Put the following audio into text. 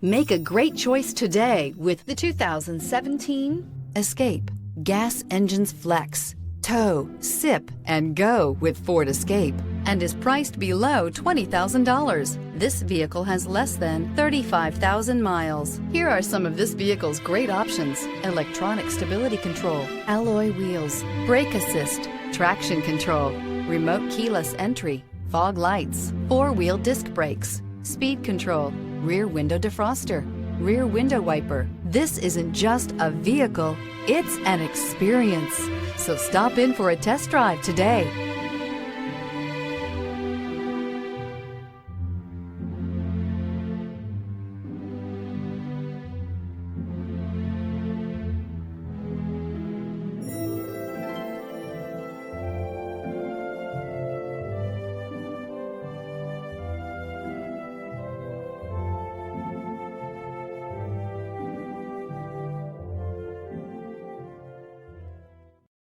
Make a great choice today with the 2017 Escape. Gas engines flex, tow, sip, and go with Ford Escape, and is priced below $20,000. This vehicle has less than 35,000 miles. Here are some of this vehicle's great options: electronic stability control, alloy wheels, brake assist, traction control, remote keyless entry, fog lights, four-wheel disc brakes, speed control, rear window defroster, rear window wiper. This isn't just a vehicle, it's an experience. So stop in for a test drive today.